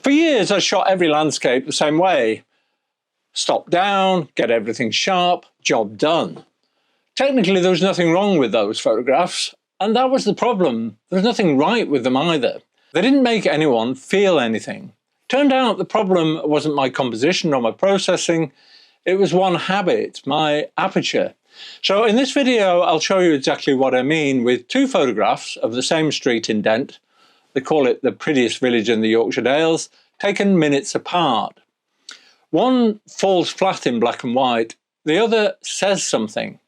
For years I shot every landscape the same way. Stop down, get everything sharp, job done. Technically there was nothing wrong with those photographs, and that was the problem. There was nothing right with them either. They didn't make anyone feel anything. Turned out the problem wasn't my composition or my processing, it was one habit, my aperture. So in this video I'll show you exactly what I mean with two photographs of the same street in Dent. They call it the prettiest village in the Yorkshire Dales, taken minutes apart. One falls flat in black and white, the other says something.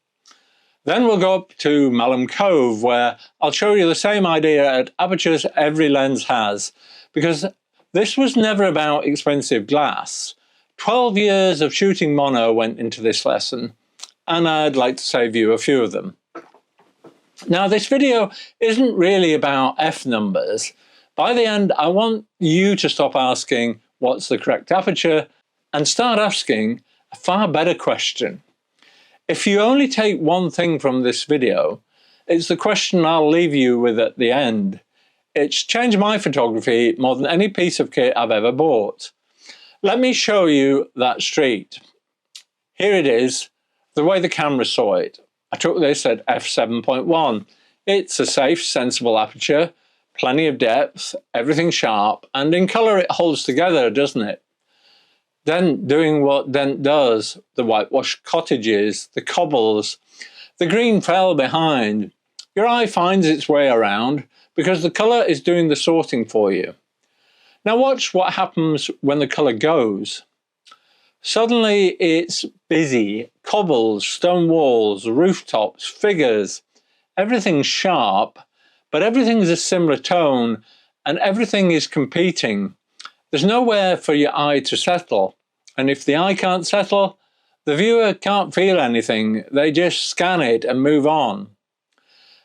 Then we'll go up to Malham Cove, where I'll show you the same idea at apertures every lens has, because this was never about expensive glass. 12 years of shooting mono went into this lesson, and I'd like to save you a few of them. Now this video isn't really about F numbers. By the end I want you to stop asking what's the correct aperture and start asking a far better question. If you only take one thing from this video, it's the question I'll leave you with at the end. It's changed my photography more than any piece of kit I've ever bought. Let me show you that street. Here it is, the way the camera saw it. I took this at f7.1. It's a safe, sensible aperture, plenty of depth, everything sharp, and in colour it holds together, doesn't it? Then doing what Dent does, the whitewashed cottages, the cobbles, the green fell behind. Your eye finds its way around because the colour is doing the sorting for you. Now watch what happens when the colour goes. Suddenly it's busy, cobbles, stone walls, rooftops, figures, everything's sharp, but everything's a similar tone and everything is competing. There's nowhere for your eye to settle, and if the eye can't settle, the viewer can't feel anything, they just scan it and move on.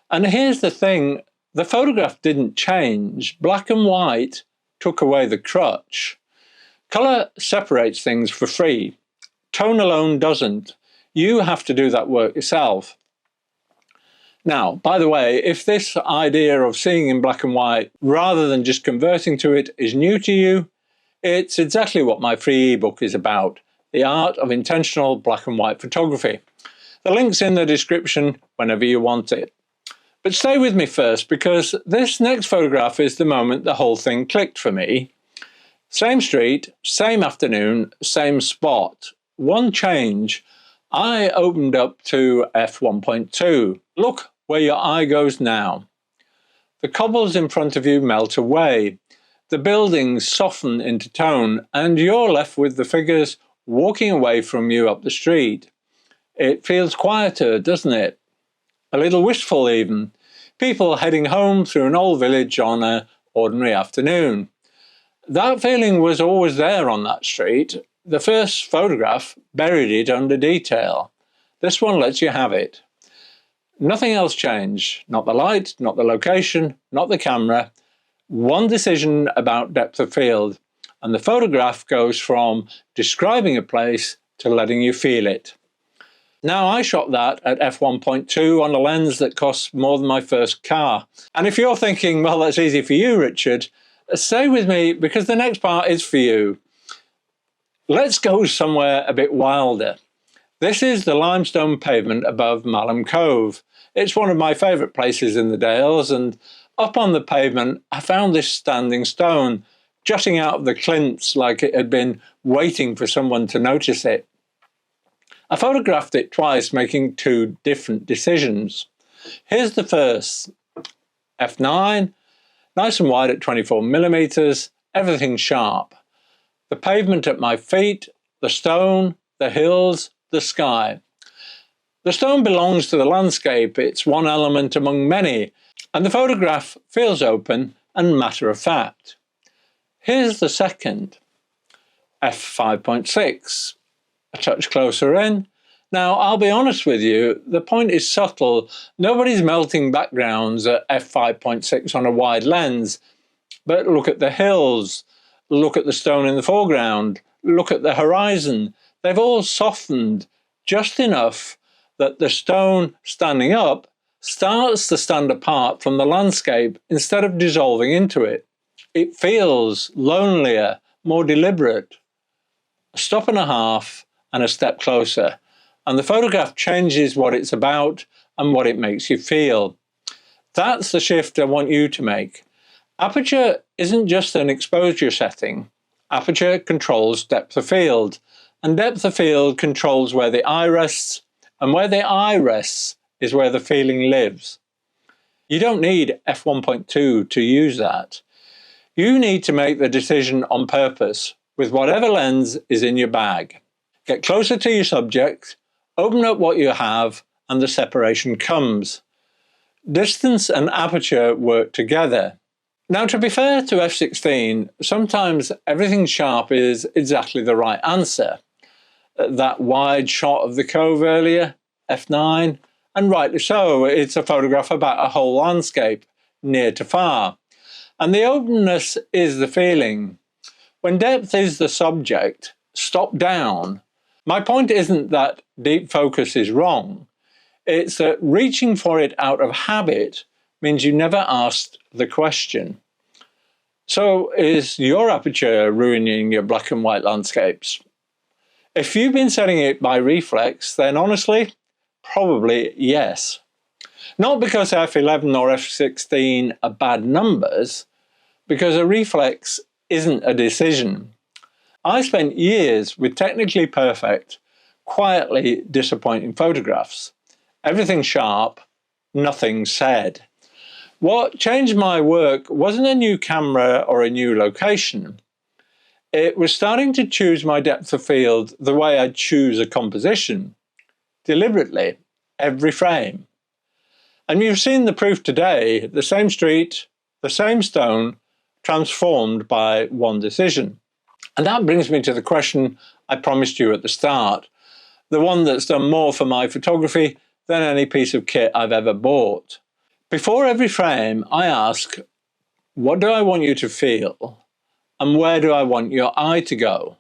And here's the thing, the photograph didn't change, black and white took away the crutch. Colour separates things for free, tone alone doesn't. You have to do that work yourself. Now, by the way, if this idea of seeing in black and white rather than just converting to it is new to you, it's exactly what my free ebook is about, the art of intentional black and white photography. The link's in the description whenever you want it. But stay with me first, because this next photograph is the moment the whole thing clicked for me. Same street, same afternoon, same spot. One change, I opened up to f1.2. Look where your eye goes now. The cobbles in front of you melt away. The buildings soften into tone, and you're left with the figures walking away from you up the street. It feels quieter, doesn't it? A little wistful even. People heading home through an old village on an ordinary afternoon. That feeling was always there on that street. The first photograph buried it under detail. This one lets you have it. Nothing else changed. Not the light, not the location, not the camera. One decision about depth of field, and the photograph goes from describing a place to letting you feel it. Now I shot that at f1.2 on a lens that costs more than my first car. And if you're thinking, well, that's easy for you, Richard, stay with me because the next part is for you. Let's go somewhere a bit wilder. This is the limestone pavement above Malham Cove. It's one of my favourite places in the Dales, and up on the pavement I found this standing stone jutting out of the clints like it had been waiting for someone to notice it. I photographed it twice, making two different decisions. Here's the first. f9, nice and wide at 24mm, everything sharp. The pavement at my feet, the stone, the hills, the sky. The stone belongs to the landscape, it's one element among many, and the photograph feels open and matter of fact. Here's the second. f5.6, a touch closer in. Now I'll be honest with you, the point is subtle. Nobody's melting backgrounds at f5.6 on a wide lens, but look at the hills, look at the stone in the foreground, look at the horizon. They've all softened just enough that the stone standing up starts to stand apart from the landscape instead of dissolving into it. It feels lonelier, more deliberate. A stop and a half and a step closer, and the photograph changes what it's about and what it makes you feel. That's the shift I want you to make. Aperture isn't just an exposure setting. Aperture controls depth of field, and depth of field controls where the eye rests, and where the eye rests is where the feeling lives. You don't need f1.2 to use that. You need to make the decision on purpose with whatever lens is in your bag. Get closer to your subject, open up what you have, and the separation comes. Distance and aperture work together. Now, to be fair to f16, sometimes everything sharp is exactly the right answer. That wide shot of the cove earlier, f9, and rightly so, it's a photograph about a whole landscape, near to far. And the openness is the feeling. When depth is the subject, stop down. My point isn't that deep focus is wrong. It's that reaching for it out of habit means you never asked the question. So is your aperture ruining your black and white landscapes? If you've been setting it by reflex, then honestly, probably yes. Not because f11 or f16 are bad numbers, because a reflex isn't a decision. I spent years with technically perfect, quietly disappointing photographs. Everything sharp, nothing said. What changed my work wasn't a new camera or a new location. It was starting to choose my depth of field the way I'd choose a composition, deliberately, every frame. And you've seen the proof today, the same street, the same stone, transformed by one decision. And that brings me to the question I promised you at the start, the one that's done more for my photography than any piece of kit I've ever bought. Before every frame, I ask, what do I want you to feel? And where do I want your eye to go?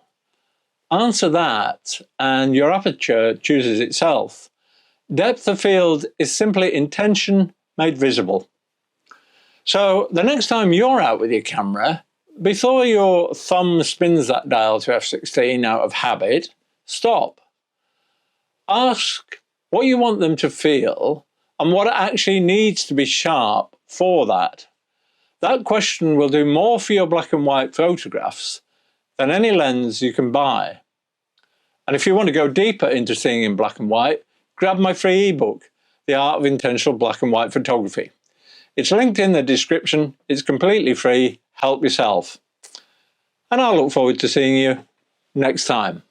Answer that, and your aperture chooses itself. Depth of field is simply intention made visible. So the next time you're out with your camera, before your thumb spins that dial to f16 out of habit, stop. Ask what you want them to feel and what actually needs to be sharp for that. That question will do more for your black and white photographs than any lens you can buy. And if you want to go deeper into seeing in black and white, grab my free ebook, The Art of Intentional Black and White Photography. It's linked in the description, it's completely free, help yourself. And I'll look forward to seeing you next time.